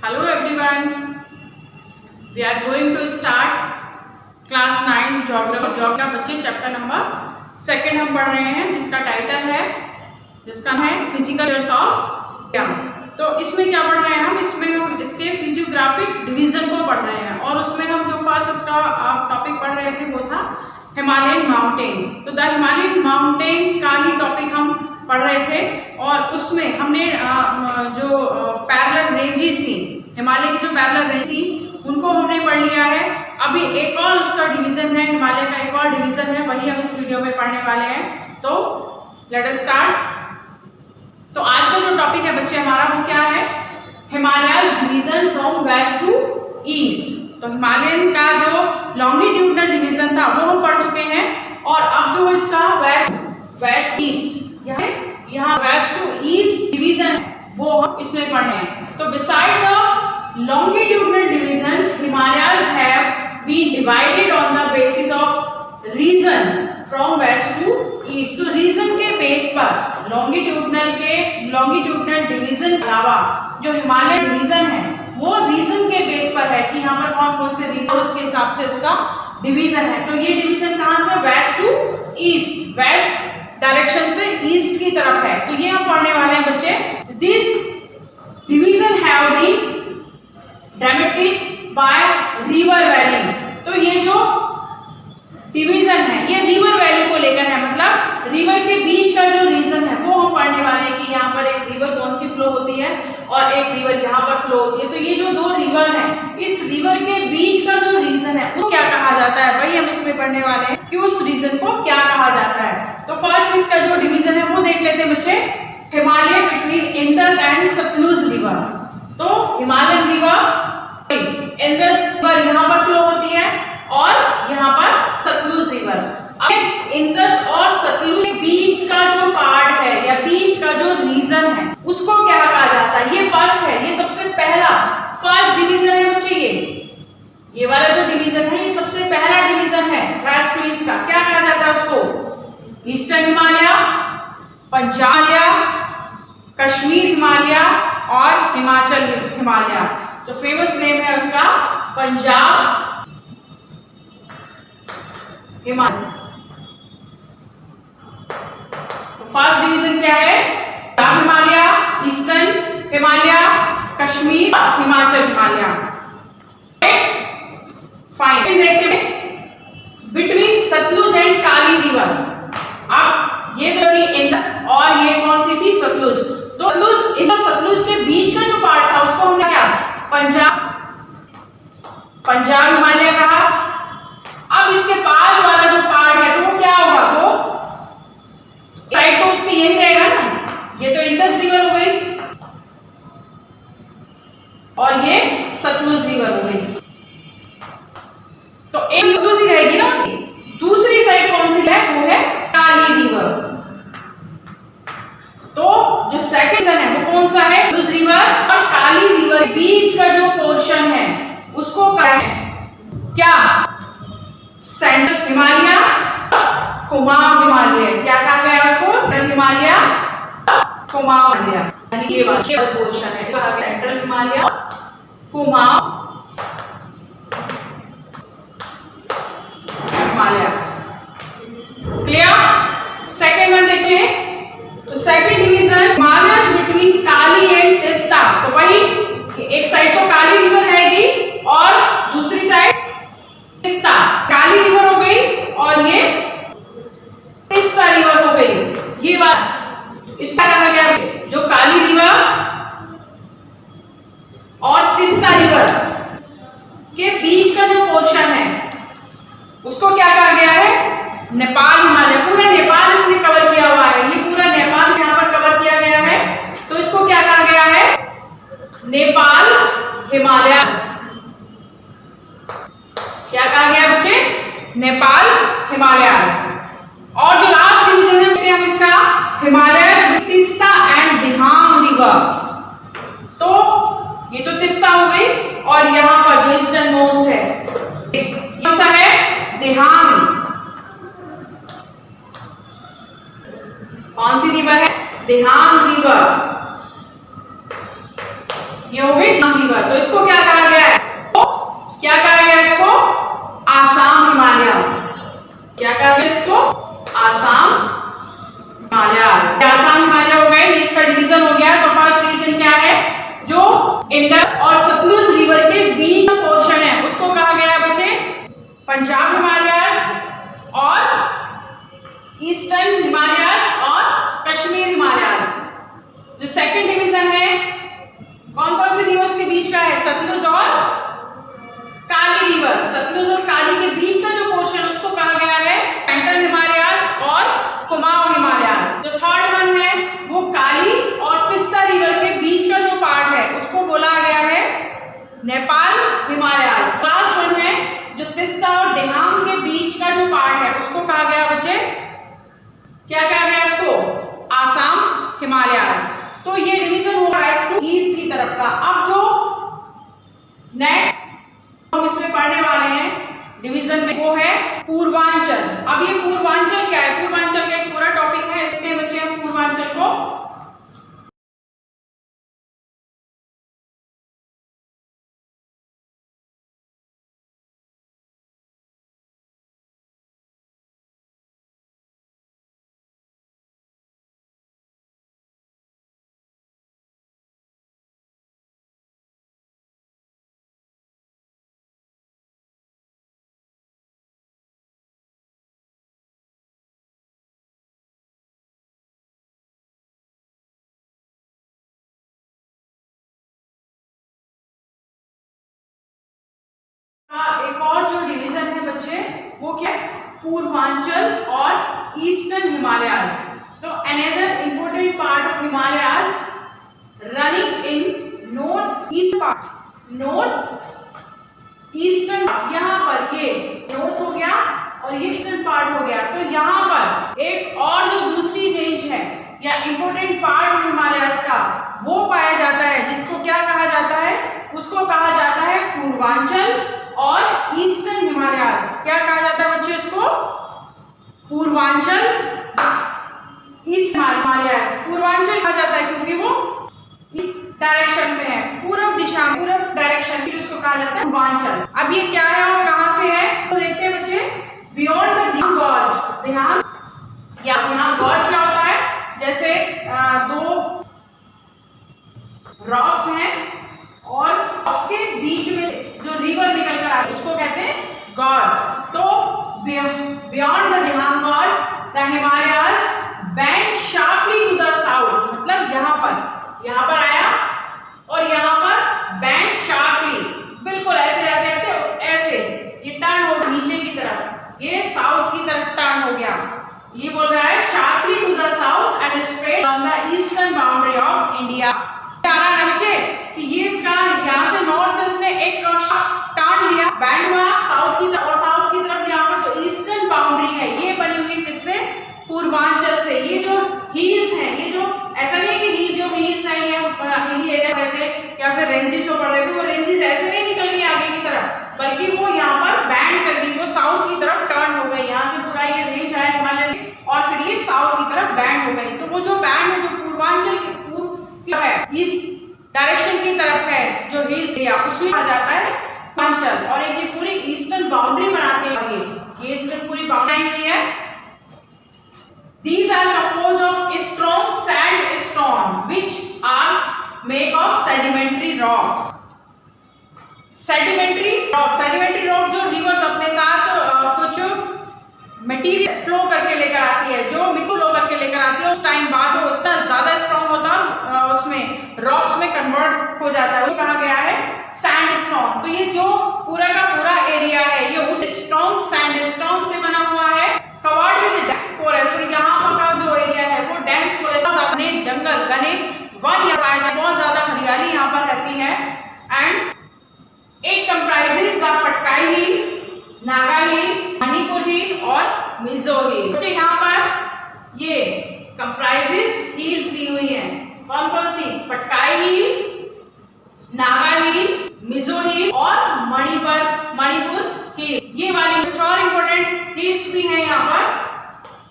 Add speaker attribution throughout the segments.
Speaker 1: Hello everyone. We are going to start class 9 geography का बच्चे chapter number 2 हम पढ़ रहे हैं जिसका टाइटल है फिजिकल फीचर्स ऑफ एटम। तो इसमें क्या पढ़ रहे हैं इसमें हम इसके फिजियोग्राफिक डिवीजन को पढ़ रहे हैं और उसमें हम जो फर्स्ट इसका टॉपिक पढ़ रहे थे वो था हिमालयन माउंटेन। तो द हिमालयन माउंटेन का ही टॉपिक हम पढ़ रहे थे और उसमें हमने जो पैरेलल रेंजेस थी, हिमालय की जो पैरेलल रेंज थी उनको हमने पढ़ लिया है। अभी एक और उसका डिवीजन है, हिमालय का एक और डिवीजन है, वही हम इस वीडियो में पढ़ने वाले हैं। तो लेट अस स्टार्ट। तो आज का जो टॉपिक है बच्चे हमारा वो क्या है, Himalayas division from west to east. तो हिमालयन का जो लॉन्गिट्यूडनल डिवीजन था वो हम पढ़ चुके हैं और अब जो इसका वेस्ट ईस्ट यहाँ वेस्ट टू ईस्ट डिवीजन वो हम इसमें पढ़े हैं। तो beside the longitudinal division, Himalayas have been divided on the basis of region from west to east. तो region के बेस पर longitudinal division के अलावा जो हिमालय डिवीजन है वो रीजन के बेस पर है कि यहाँ पर कौन कौन से रीजन उसके हिसाब से उसका डिवीजन है। तो ये डिवीजन कहाँ से, west to east, west direction से ईस्ट की तरफ है। तो ये हम पढ़ने वाले हैं बच्चे। This division have been delimited by river valley. तो ये जो डिवीजन है ये रिवर वैली को लेकर है, मतलब रिवर के बीच का जो रीजन है वो हम पढ़ने वाले हैं कि यहाँ पर एक रिवर कौन सी फ्लो होती है और एक रिवर यहाँ पर फ्लो होती है। तो ये जो दो रिवर है इस रिवर के बीच का जो रीजन है वो क्या कहा जाता है, वही हम इसमें पढ़ने वाले हैं कि उस रीजन को क्या कहा जाता है। तो फर्स्ट इसका जो डिवीजन है वो देख लेते हैं बच्चे, Himalaya between Indus and Sutlej river. तो हिमालयन रिवर इंडस रिवर यहाँ पर फ्लो होती है और यहाँ पर सतलुज रिवर। अब इंडस और सतलुज के बीच का जो पार्ट है या बीच का जो रीजन है उसको क्या कहा जाता है, ये फर्स्ट है, ये सबसे पहला फर्स्ट डिवीजन है बच्चे। ये वाला जो डिवीजन है ये सबसे पहला डिवीजन है वेस्ट टू ईस्ट का। क्या कहा जाता है उसको, ईस्टर्न हिमालय, पंजाब हिमालय, कश्मीर हिमालय और हिमाचल हिमालय। तो फेमस नेम है उसका पंजाब हिमालय। तो फर्स्ट डिवीजन क्या है, पंजाब हिमालय, ईस्टर्न हिमालय, कश्मीर, हिमाचल हिमालय। फाइन, देखते हैं between Sutlej and Kali river. अब ये तो थी इंडस और ये कौन सी थी, सतलुज। तो सतलुज के बीच का जो पार्ट था उसको हमने क्या पंजाब हिमालय कहा। अब इसके पास वाला जो पार्ट है तो वो क्या होगा, वो साइड तो उसकी यही रहेगा ना, ये तो इंडस रिवर हो गई और ये सतलुज रिवर हो गई। तो एक सतलुज ही रहेगी ना उसकी, दूसरी साइड कौन सी है, वो है काली रिवर। तो जो सेकंड है वो कौन सा है, सतलुज रिवर और काली रिवर बीच का जो पोर्शन है उसको क्या सेंट्रल हिमालय, कुमाऊं हिमालय। क्या कहा गया उसको, सेंट्रल हिमालय, कुमाऊं हिमालय, यानी ये वाला पोर्शन है कहा गया central Himalaya, Kumaon Himalayas. Clear. Second one देखिए, तो second division Himalayas between Kali and Teesta. तो वही एक साइड तो काली रिवर रहेगी और दूसरी साइड तीस्ता। काली रिवर हो गई और ये तीस्ता रिवर हो गई। ये बात इसका कहा गया, जो काली रिवर और तीस्ता रिवर के बीच का जो पोर्शन है उसको क्या कहा गया है, नेपाल हिमालय। पूरा नेपाल इसने कवर किया हुआ है, ये पूरा नेपाल यहाँ पर कवर किया गया है। तो इसको क्या कहा गया है, नेपाल हिमालय। क्या कहा गया बच्चे, नेपाल हिमालयस। और जो लास्ट डिवीजन है हम इसका Himalaya Teesta and Dihang river. तो ये तो तीस्ता हो गई और यहाँ पर ईस्टर्न मोस्ट है, कौन सा है, दिहांग। कौन सी रिवर है, दिहांग रिवर। ये हो गई दिहांग रिवर। तो इसको क्या कहा गया है? तो क्या कहा गया इसको? आसाम हिमालय। क्या कहा गया इसको? आसाम हिमालय। आसाम हिमालय हो गए, इसका डिवीजन हो गया। तो फर्स्ट रीजन क्या है? जो इंडस और सतलुज रिवर के बीच का पोर्शन है उसको कहा गया है बच्चे पंजाब हिमालयस और ईस्टर्न हिमालयस और कश्मीर हिमालयस। जो सेकंड डिवीजन है कौन कौन से रिवर्स के बीच का है? सतलुज और काली रिवर। सतलुज और काली के बीच का जो पोर्शन है उसको कहा गया है सेंट्रल हिमालयस और कुमाऊं हिमालयस। जो थर्ड वन है वो काली और तीस्ता रिवर के बीच का जो पार्ट है उसको बोला गया है नेपाल हिमालयस। लास्ट वन है जो तीस्ता और दिहांग के बीच का जो पार्ट है उसको कहा गया बच्चे क्या कहा गया इसको? आसाम हिमालयस। तो ये डिवीजन होगा वेस्ट टू ईस्ट की तरफ का। अब जो नेक्स्ट हम इसमें पढ़ने वाले हैं डिवीजन में वो है पूर्वांचल। अब ये पूर्वांचल क्या है? पूर्वांचल का एक पूरा टॉपिक है, इसलिए बच्चे हम पूर्वांचल को एक और जो डिवीजन है बच्चे वो क्या है? पूर्वांचल और ईस्टर्न हिमालयस। तो another important part of Himalayas running in north east part, north eastern. यहाँ पर ये नॉर्थ हो गया और ये ईस्टर्न पार्ट हो गया। तो यहाँ पर एक और जो दूसरी रेंज है या इंपॉर्टेंट पार्ट ऑफ हिमालयस का वो पाया जाता है जिसको क्या कहा जाता है? उसको कहा जाता है पूर्वांचल और ईस्टर्न हिमालयस। क्या कहा जाता है बच्चे इसको? Purvanchal east Himalayas. पूर्वांचल कहा जाता है क्योंकि वो इस डायरेक्शन में है, पूर्व दिशा में, पूर्व डायरेक्शन में, उसको कहा जाता है पूर्वांचल। अब ये क्या है और कहां से है तो देखते हैं बच्चे। Beyond the Dihang gorge. Dihang gorge क्या होता है? जैसे दो रॉक्स हैं और उसके बीच में जो रिवर निकल कर आती है उसको कहते हैं गॉर्ज। तो beyond the Dihang gorge the Himalayas bend sharply to the south. मतलब यहाँ पर आया और यहाँ पर बेंड शार्पली बिल्कुल ऐसे जाते जाते ऐसे ये टर्न हो नीचे की तरफ, ये साउथ की तरफ टर्न हो गया। ये बोल रहा है sharply to the south and spread on the eastern boundary of India. बच्चे कि ये इसका यहाँ से नॉर्थ से उसने एक टर्न लिया, बैंड हुआ साउथ की तरफ, और साउथ की तरफ यहाँ पर जो ईस्टर्न बाउंड्री है ये बनी हुई किससे? पूर्वांचल से। ये जो हिल्स हैं, ये जो ऐसा नहीं है कि जो हिल्स हैं ये हिली एरिया पढ़ रहे थे या फिर रेंजेस जो पढ़ रहे थे, वो रेंजेस ऐसे नहीं निकल गई आगे की तरफ, बल्कि वो यहाँ पर बैंड कर दी, वो साउथ की तरफ टर्न हो गई। यहाँ से पूरा ये रेंज आया हिमालय और फिर ये साउथ की तरफ बैंड हो गई। तो वो जो बैंड है जो पूर्वांचल की पूर्व है इस डायरेक्शन की तरफ है जो हिल्स एरिया उसे कहा जाता है पूर्वांचल। और एक ये पूरी ईस्टर्न बाउंड्री बनाते हैं, ये ईस्टर्न पूरी बाउंड्री हुई है। These are composed of strong sandstone which are made of sedimentary rocks. Sedimentary rock जो रिवर्स अपने साथ कुछ मटेरियल फ्लो करके लेकर आती है, जो मिट्टी फ्लो करके लेकर आती है, उस टाइम बाद वो इतना ज्यादा स्ट्रॉन्ग होता है उसमें रॉक्स में कन्वर्ट हो जाता है, वो कहा गया है सैंडस्टोन। तो ये जो पूरा का पूरा एरिया है ये उस स्ट्रॉन्ग सैंडस्टोन से बना हुआ है, कवर्ड विद डेंस फॉरेस्ट। और यहाँ पर का जो एरिया है वो डेंस फॉरेस्ट, घने जंगल, घने वन यहाँ पाया जाए, बहुत ज्यादा हरियाली यहाँ पर रहती है। And it comprises the Patkai hill, Naga hill, Manipur hill और मिजो हिल। बच्चे यहाँ पर ये कंप्राइजेस हिल्स दी हुई है, कौन कौन सी? पटकाई हिल, नागा हिल, मिजो हिल और मणिपुर हिल। ये वाली कुछ और इम्पोर्टेंट हिल्स भी हैं यहाँ पर,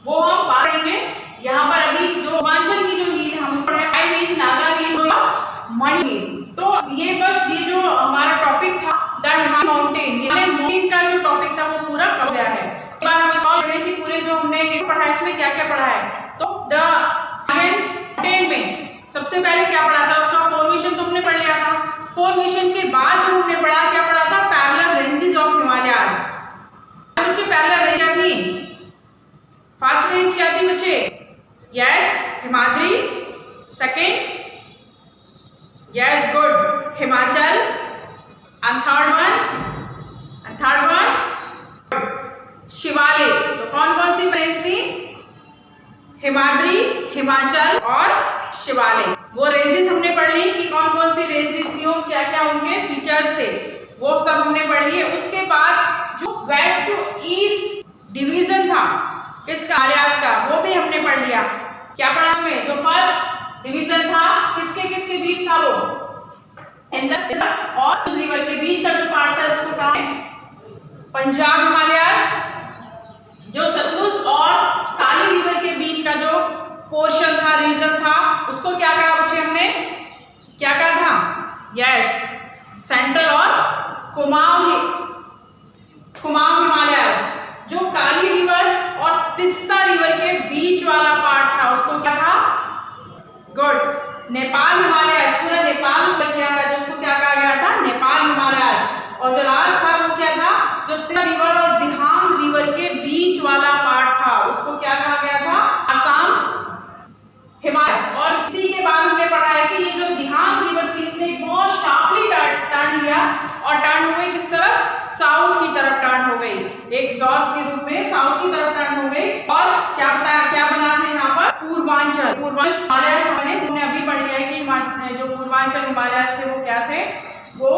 Speaker 1: वो हम पा रहे हैं। यहाँ पर अभी जो पूर्वांचल की जो हिल हम पढ़े, हिल, नागा हिल और मणि हिल। तो है। तो द हिमालयन में सबसे पहले क्या पढ़ा था, उसका फॉर्मेशन तो हमने पढ़ लिया था। फॉर्मेशन के बाद जो हमने पढ़ा, क्या पढ़ा था, पैरेलल रेंजेस ऑफ हिमालयाज। बच्चे पैरेलल रेंज क्या थी, फर्स्ट रेंज क्या थी बच्चे, yes Himadri, second yes good Himachal, and third one Shivalik. तो कौन कौन सी रेंज थी, हिमाद्री, हिमाचल और शिवालिक। वो रेंजेस हमने पढ़ ली कि कौन कौन सी रेंजेस थी, क्या क्या उनके फीचर्स थे, वो सब हमने पढ़ लिए। उसके बाद जो वेस्ट टू ईस्ट डिवीजन था किसका, हिमालयाज का, वो भी हमने पढ़ लिया। क्या पढ़ा उसमें, जो फर्स्ट डिवीजन था किसके किसके बीच था, वो और रिवर के बीच का जो पार्ट था इसको कहा है पंजाब हिमालयाज। जो सतलुज और काली रिवर के बीच का जो पोर्शन था, रीजन था, उसको क्या कहा बच्चे हमने, क्या कहा था, यस सेंट्रल और कुमाऊं हिमालयाज। जो काली रिवर और तिस्ता रिवर के बीच वाला पार्ट था उसको क्या था, गुड नेपाल हिमालयाज। पूरा नेपाल उसमें किया गया, तो उसको क्या कहा गया था, नेपाल हिमालयाज। और जो लास्ट था वो क्या था, जो तिस्ता रिवर और दिहांग रिवर के बीच वाला पार्ट था उसको क्या कहा गया था, असम हिमालय। और इसी के बाद हमने पढ़ा है कि ये जो दिहांग रिवर थी इसने बहुत शार्पली टर्न लिया और टर्न हो गई किस तरफ, साउथ की तरफ टर्न हो गई, एक जॉर्ज के रूप में साउथ की तरफ टर्न हो गई। और क्या बताया, क्या बना था यहाँ पर, पूर्वांचल हिमालय हमने अभी पढ़ लिया है कि जो पूर्वांचल हिमालय से वो क्या थे, वो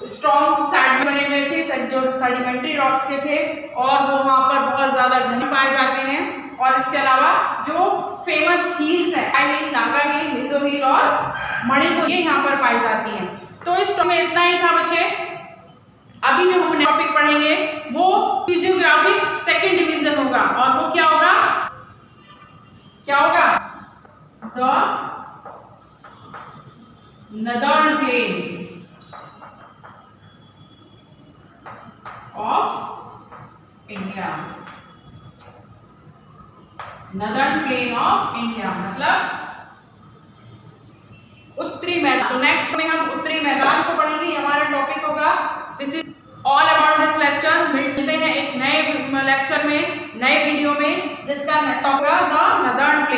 Speaker 1: स्ट्रॉन्ग सैंड बने हुए थे, जो सेडिमेंट्री रॉक्स के थे, और वो वहाँ पर बहुत ज्यादा घने पाए जाते हैं। और इसके अलावा जो फेमस हिल्स है, आई मीन नागा हिल, मिजो हिल और मणिपुर, ये यहाँ पर पाई जाती हैं। तो इस में इतना ही था बच्चे। अभी जो हम टॉपिक पढ़ेंगे वो फिजियोग्राफिक सेकंड डिवीजन होगा, और वो क्या होगा, क्या होगा, the northern plane of India. Northern plane of India मतलब उत्तरी मैदान। तो नेक्स्ट में हम उत्तरी मैदान को पढ़ेंगे, ये हमारा टॉपिक होगा। This is all about this lecture. मिलते हैं एक नए लेक्चर में, नए वीडियो में, जिसका टॉपिक होगा द नदर्न प्लेन।